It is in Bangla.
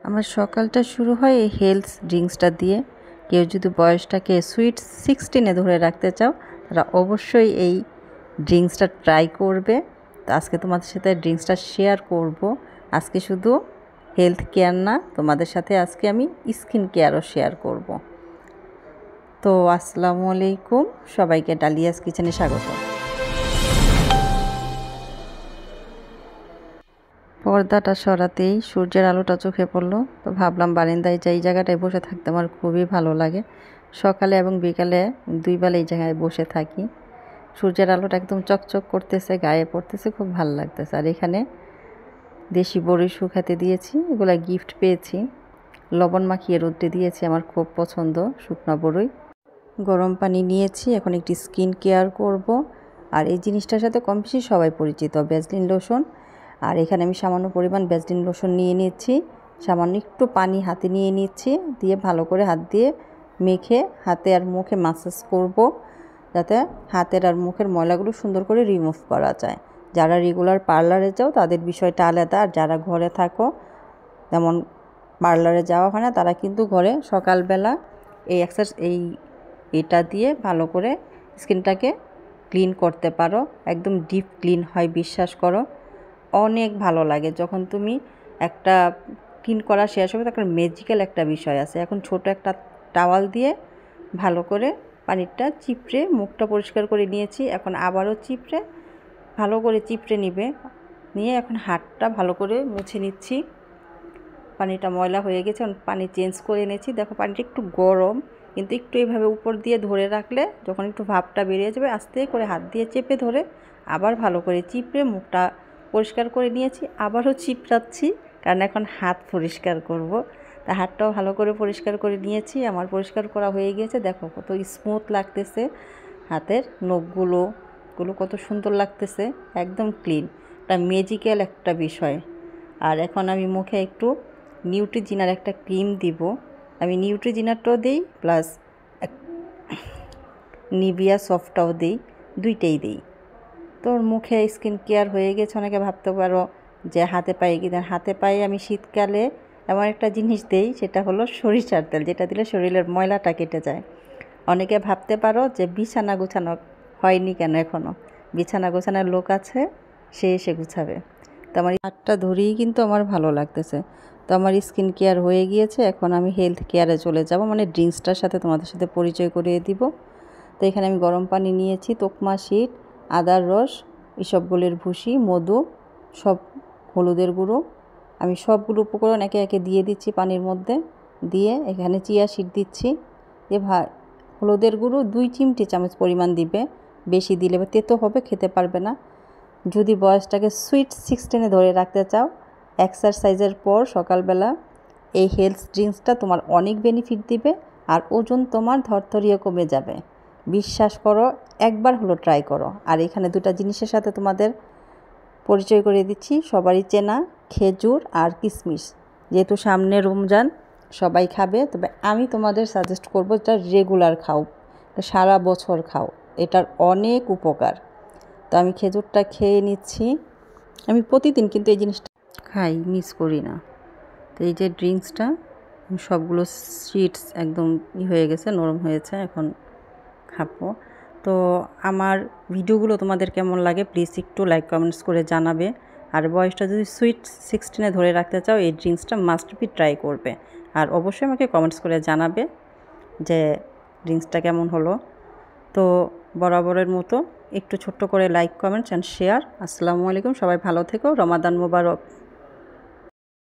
আমার সকালটা শুরু হয় এই হেলথ ড্রিঙ্কসটা দিয়ে। কেউ যদি বয়সটাকে সুইট 16-এ ধরে রাখতে চাও তারা অবশ্যই এই ড্রিঙ্কসটা ট্রাই করবে। তো আজকে তোমাদের সাথে ড্রিঙ্কসটা শেয়ার করব। আজকে শুধু হেলথ কেয়ার না, তোমাদের সাথে আজকে আমি স্কিন কেয়ারও শেয়ার করব। তো আসসালামু আলাইকুম, সবাইকে ডালিয়াস কিচেনে স্বাগত। পর্দাটা সরাতেই সূর্যের আলোটা চোখে পড়লো, তো ভাবলাম বারান্দায় যাই, জায়গাটায় বসে থাকতে আমার খুবই ভালো লাগে। সকালে এবং বিকালে দুই বেলা এই জায়গায় বসে থাকি। সূর্যের আলোটা একদম চকচক করতেছে, গায়ে পড়তেছে, খুব ভালো লাগতেছে। আর এখানে দেশি বড়ি শুকাতে দিয়েছি, এগুলো গিফট পেয়েছি। লবণ মাখিয়ে রোদ্রে দিয়েছি, আমার খুব পছন্দ শুকনো বড়ই। গরম পানি নিয়েছি, এখন একটি স্কিন কেয়ার করব। আর এই জিনিসটার সাথে কম বেশি সবাই পরিচিত, ভ্যাসলিন লোশন। আর এখানে আমি সামান্য পরিমাণ ভ্যাসলিন লোশন নিয়ে নিচ্ছি, সামান্য একটু পানি হাতে নিয়ে নিচ্ছি, দিয়ে ভালো করে হাত দিয়ে মেখে হাতে আর মুখে মাসাজ করব, যাতে হাতের আর মুখের ময়লাগুলো সুন্দর করে রিমুভ করা যায়। যারা রেগুলার পার্লারে যাও তাদের বিষয়টা আলাদা, আর যারা ঘরে থাকো, যেমন পার্লারে যাওয়া হয় না, তারা কিন্তু ঘরে সকালবেলা এটা দিয়ে ভালো করে স্কিনটাকে ক্লিন করতে পারো। একদম ডিপ ক্লিন হয়, বিশ্বাস করো। অনেক ভালো লাগে যখন তুমি একটা ক্লিন করা শেষ হবে, তখন ম্যাজিক্যাল একটা বিষয় আছে। এখন ছোট একটা টাওয়াল দিয়ে ভালো করে পানিটা চিপড়ে মুখটা পরিষ্কার করে নিয়েছি। এখন আবারও ভালো করে চিপড়ে নিয়ে এখন হাতটা ভালো করে মুছে নিচ্ছি। পানিটা ময়লা হয়ে গেছে, পানি চেঞ্জ করে এনেছি। দেখো পানিটা একটু গরম, কিন্তু একটু এইভাবে উপর দিয়ে ধরে রাখলে যখন একটু ভাপটা বেরিয়ে যাবে, আস্তে করে হাত দিয়ে চেপে ধরে আবার ভালো করে চিপড়ে মুখটা পরিষ্কার করে নিয়েছি। আবারও চিপড়াচ্ছি, কারণ এখন হাত পরিষ্কার করব। তা হাতটাও ভালো করে পরিষ্কার করে নিয়েছি। আমার পরিষ্কার করা হয়ে গিয়েছে। দেখো কত স্মুথ লাগতেছে, হাতের নখগুলো কত সুন্দর লাগতেছে, একদম ক্লিন। একটা ম্যাজিক্যাল একটা বিষয়। আর এখন আমি মুখে একটু নিউট্রিজিনার একটা ক্রিম দিব। আমি নিউট্রিজিনারটাও দিই, প্লাস নিভিয়া সফটটাও দিই, দুইটাই দিই। তোর মুখে স্কিন কেয়ার হয়ে গেছে। অনেকে ভাবতে পারো যে হাতে পায়ে হাতে পায়ে আমি শীতকালে এমন একটা জিনিস দেই, সেটা হলো সরিষার তেল, যেটা দিলে শরীরের ময়লাটা কেটে যায়। অনেকে ভাবতে পারো যে বিছানা গোছানো হয়নি কেন এখনও। বিছানা গোছানোর লোক আছে, সে এসে গুছাবে। তো আমার হাতটা ধরেই কিন্তু আমার ভালো লাগতেছে। তো আমার স্কিন কেয়ার হয়ে গিয়েছে, এখন আমি হেলথ কেয়ারে চলে যাব, মানে ড্রিঙ্কসটার সাথে তোমাদের সাথে পরিচয় করিয়ে দিব। তো এখানে আমি গরম পানি নিয়েছি, তোকমা শিট, আদার রস, ইসবগুলের ভুসি, মধু, সব হলুদের গুঁড়ো। আমি সবগুলো উপকরণ একে একে দিয়ে দিচ্ছি পানির মধ্যে। দিয়ে এখানে চিয়া শিট দিচ্ছি। হলুদের গুঁড়ো 2 চিমটি চামচ পরিমাণ দিবে, বেশি দিলে তেতো হবে, খেতে পারবে না। যদি বয়সটাকে সুইট 16-এ ধরে রাখতে চাও, এক্সারসাইজের পর সকালবেলা এই হেলথ ড্রিঙ্কসটা তোমার অনেক বেনিফিট দিবে, আর ওজন তোমার ধরধরিয়ে কমে যাবে। বিশ্বাস করো, একবার হলো ট্রাই করো। আর এখানে 2টা জিনিসের সাথে তোমাদের পরিচয় করে দিচ্ছি, সবারই চেনা, খেজুর আর কিশমিশ। যেহেতু সামনে রমজান, সবাই খাবে, তবে আমি তোমাদের সাজেস্ট করবো এটা রেগুলার খাও, সারা বছর খাও, এটার অনেক উপকার। তো আমি খেজুরটা খেয়ে নিচ্ছি। আমি প্রতিদিন কিন্তু এই জিনিসটা খাই, মিস করি না। তো এই যে ড্রিঙ্কসটা, সবগুলো শিটস একদম হয়ে গেছে, নরম হয়েছে, এখন খাবো। তো আমার ভিডিওগুলো তোমাদের কেমন লাগে প্লিজ একটু লাইক কমেন্টস করে জানাবে। আর বয়সটা যদি সুইট 16-এ ধরে রাখতে চাও, এই ড্রিঙ্কসটা মাস্ট বি ট্রাই করবে। আর অবশ্যই আমাকে কমেন্টস করে জানাবে যে ড্রিঙ্কসটা কেমন হলো। তো বরাবরের মতো একটু ছোট্ট করে লাইক, কমেন্টস অ্যান্ড শেয়ার। আসসালামু আলাইকুম, সবাই ভালো থেকো, রমাদান মোবারক।